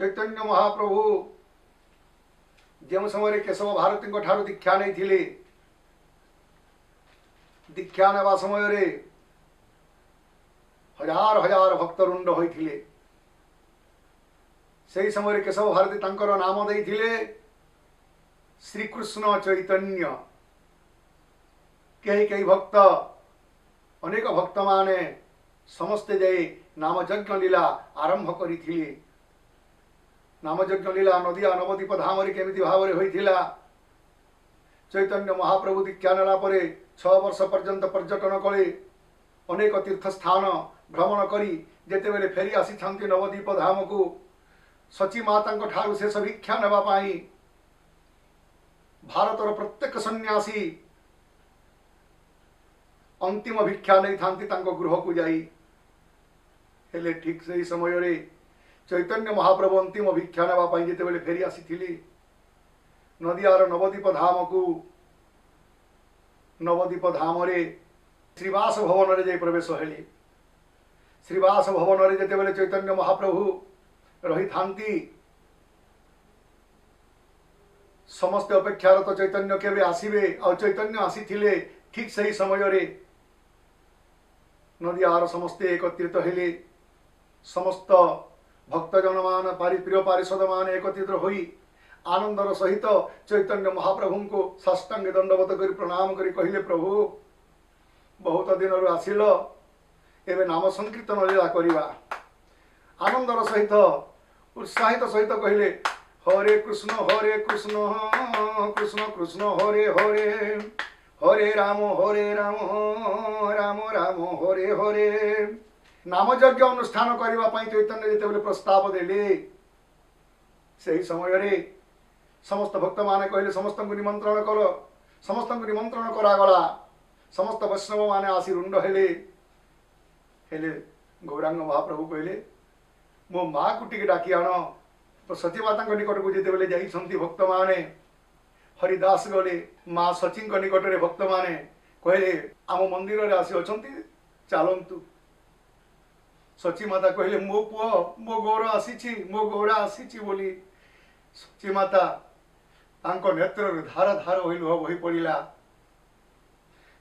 चैतन्य महाप्रभु जो समय केशव भारती ठार दीक्षा नहीं दीक्षा नेवा समय हजार हजार भक्तरुंड होते से समय केशव भारती तांकर नाम देइथिले श्रीकृष्ण चैतन्य। कई कई भक्त अनेक भक्त माने समस्ते जाई नाम यज्ञ लीला आरंभ करिथिले। नाम यज्ञ लीला नदिया नवदीप धामरे केमिति भावरे होइथिला। चैतन्य महाप्रभु दीक्षा नेला परे 6 वर्ष पर्यंत पर्यटन कले अनेक तीर्थ स्थान भ्रमण करी जेतेबेले फेरी आसी थांती नवदीप धाम को सची माता ठारू शेष भिक्षा नेबा पाई भारतर प्रत्येक सन्यासी अंतिम भिक्षा नहीं थांती तांको गृह को जाई। हेले ठीक से समय रे चैतन्य महाप्रभु अंतिम भिक्षा नेबा पाई जेतेबेले फेरी आसी नदियार नवदीप धाम को नवदीप धाम रे श्रीवास भवन रे जाई प्रवेश हेले। श्रीवास भवन रे जेतेबेले चैतन्य महाप्रभु रही थांती समस्त अपेक्षारत चैतन्य केबे आसीबे और चैतन्य आसीथिले ठीक सही समय रे नदियार समस्ते एकत्रित हेले। समस्त भक्तजन मान प्रिय पार्षद मान एकत्रित होई आनंदर सहित चैतन्य महाप्रभु को साष्टांग दंडवत कर प्रणाम करी कहले प्रभु बहुत दिन रु आसिल एवं नाम संकीर्तन लीला करिवा। आनंदर सहित उत्साहित सहित कहले हरे कृष्ण कृष्ण कृष्ण हरे हरे हरे राम राम राम हरे हरे। नाम यज्ञ अनुष्ठान करने चैतन्य जितेबाला प्रस्ताव देले से समय रे समस्त भक्त माने कहले समस्त निमंत्रण कर। समस्त निमंत्रण करागला। समस्त वैष्णव माने आसी रुंड हेले। गौरांग महाप्रभु कहले मो माँ को टिके डाकी आण। तो सची माता निकट को जितेबाला जाइछंती भक्त माने हरिदास गले माँ सची निकट रे भक्त माने कहले आम मंदिर रे आसी अछंती चलतु। सची माता कहले मो पुओ मो गौर आसी मो गौरा आसी बोली सची माता तांको नेत्र धार धार होई लुह बही पड़िला।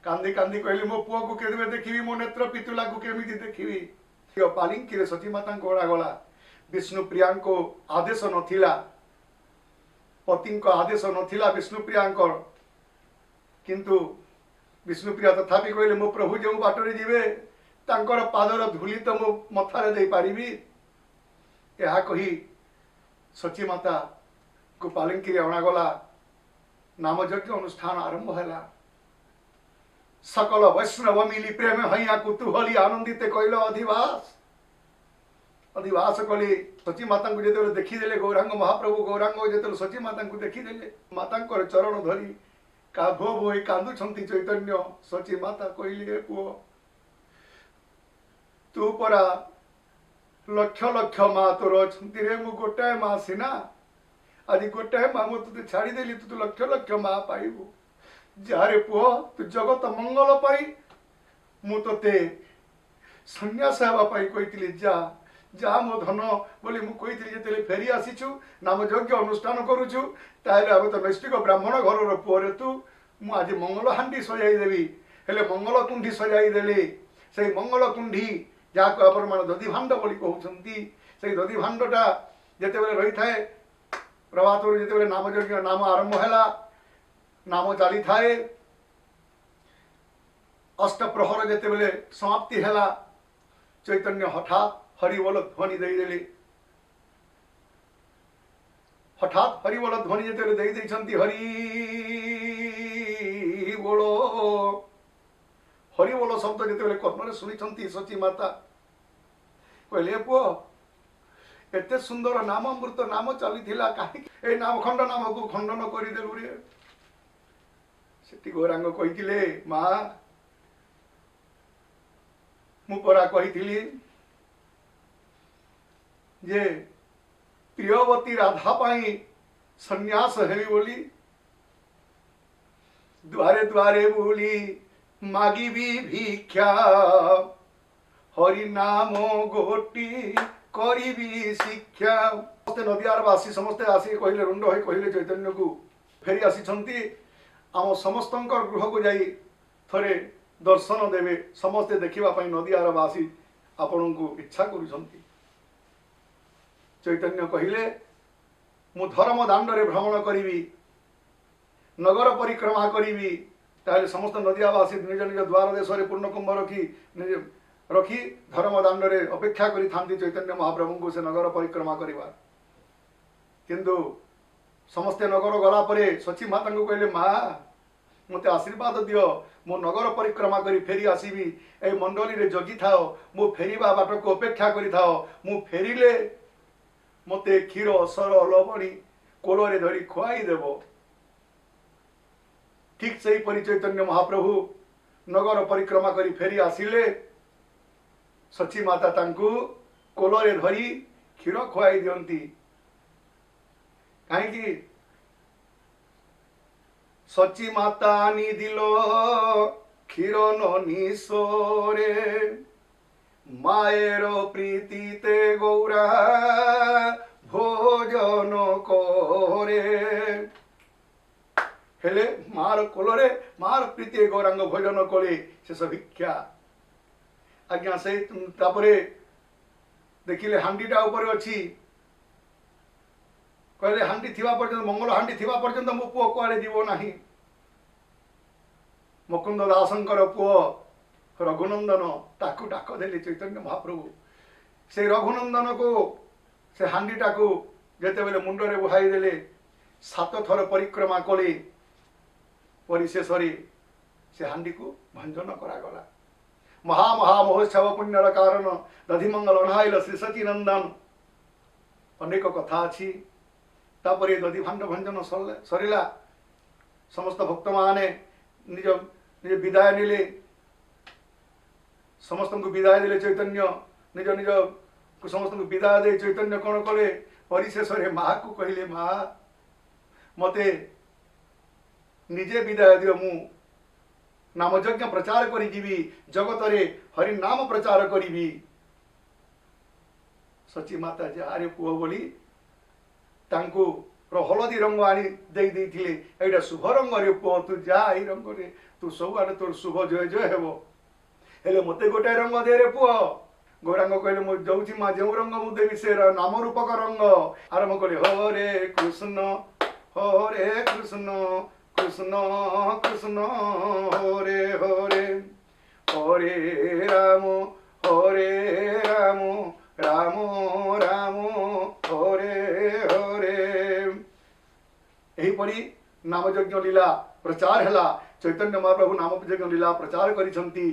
कांदी कांदी कहले मो पुओ को केदे देखिबी मो नेत्र पितुला को केमिति देखिबी। पालिंकी रे सची माता गोड़ा गला। विष्णुप्रिया को आदेश नथिला पति को आदेश नथिला विष्णुप्रिया किंतु विष्णुप्रिया तथापि कहले मो प्रभु जो बाटरे जीवे तांकर पादर धूली तो मो मथारे दे पारिबी। यह कही सची माता को पालिंकी अणागला। नाम यज्ञ अनुष्ठान आरंभ है। सकल वैष्णव मिली प्रेम हैया कुतूहली आनंदित कहल अधिवास अधिवास कले। सची माता को जो देखीदे गौरांग महाप्रभु गौरांग जो सची माता को देखीदे माता चरण धरी का भो भोई कांदुछंती चैतन्य। सची माता कहले पुओ तू परा लक्ष लक्ष माँ तोर अच्छी रे मु गोटाए माँ सीना आज गोटाए माँ मु तुझे छाड़देली तू लक्ष लक्ष माँ पाइबू। जारे पुओ तू जगत मंगल पाई मु तोते संन्यास हेबाई कही जा जा मो धन बोली मु कही जे फेरी आसीचु नाम यज्ञ अनुष्ठान करुचु ताहले आम तो नैष्टिक ब्राह्मण घर पुओरे तू मु आज मंगल हांडी सजाई देवी। हेले मंगल कुंडी सजाई देली। से मंगल कुंडी जहाँ को आपण मान दधि भांड बोली कहउछंती से दधि भांडटा जेतेबेले रही थाए प्रभात जेतेबेले नाम यज्ञ नाम आरंभ हैला नाम चली थाए अष्ट प्रहर जेतेबेले समाप्ति हैला चैतन्य हठात हरिबोल ध्वनि देदेले। हठात हरिबोल ध्वनि जेतेबेले देई दैछंती हरि बोलो हरिबोल शब्द जेतेबेले कर्मरे सुनिछंती सची माता कहले पुओ एते सुंदर नाम अमृत नाम चलीथिला काहे ए नाम खंड नाम को खंडन करिदेलु रे। सेठी गौरांग कहिथिले माँ मु परा कहिथिली जे प्रियवती राधा पाई संन्यास हेली बोली द्वारे द्वारे बोली मागी भी भिक्षा हरि नाम गोटी करी भी शिक्षा। समस्ते नदियारवासी समस्ते आसी कहले रुंड होई कहले चैतन्य को फेरी आसी आम समस्त गृह को जाई थरे दर्शन देवे समस्ते देखा नदियारवासी आपण को इच्छा कर चैतन्य कहले मु धर्म दांडरे भ्रमण करी नगर परिक्रमा करी ताहले समस्त नदियावासी निज निज द्वार देश पूर्णकुंभ रखी धर्म दांडरे अपेक्षा करी थांती चैतन्य महाप्रभु को से नगर परिक्रमा करिवा किंतु समस्ते नगर गला परे सची माता को कहले माँ मते आशीर्वाद दियो मो नगर परिक्रमा करी फेरी आसीबी ए मंडली रे जगी थाओ मो फेरीबा बाट को अपेक्षा करी थाओ मु फेरिले मते क्षीर सर लवणी कोलरे धरी खुआई देबो। ठीक से ही चैतन्य महाप्रभु नगर परिक्रमा करी फेरी आसिले सची माता तांकु कोलरे धरी क्षीर खुआई दियंती कहीं सची माता नी दिलो क्षीर निशोरे मायर प्रीतिते गौरा भोजन करे हेले मार कोलरे मार प्रीति गौरांग भोजन कले शेष भिक्षा आज्ञा से तापरे देखिले हांडीटा ऊपर अच्छी कहले हांडी थिबा पर्यंत मंगल हांडी थिबा पर्यंत मो पुओ कुआडे जीवो नाही। मुकुंद दासंकर पुओ रघुनंदन ताकू डाक देले चैतन्य महाप्रभु से रघुनंदन को से हांडीटा को जेते बेले मुंडरे बुहाई देले 7 थर परिक्रमा कले परिशेष से हांडी को भंजन करागला। महा महा महोत्सव पुण्यर कारण दधिमंगल अनाइल श्री सचिनंदन अनेक कथा अच्छी तापरे दधि भांड भंजन सरिला समस्त भक्त माने निज निज विदाय निले समस्त को विदाय देले चैतन्य निज निज समस्त को विदाय दे चैतन्य कौन कले परिशेष माँ को कहले माँ मते निजे विदाय दियो मु नामयज्ञ प्रचार करी जीवी जगत रे हरि नाम प्रचार करी सची माता जे आरे पुओ बोली तांको हलदी रंग आनी देथिले एटा शुभ रंग रे पुओ तू जा एई रंग रे तू सब आने तोर शुभ जय जय हेबो हेले मते गोटे रंग दे रे पुओ गौरांग कहले मु जाउची मा जेउ रंग मु देवी से नाम रूपक रंग आरंभ कले हरे कृष्ण कृष्ण कृष्ण हरे हरे हरे राम राम राम हरे हरे एहीपरि नामयज्ञ लीला प्रचार हैला चैतन्य महाप्रभु नामयज्ञ लीला प्रचार करिसंती।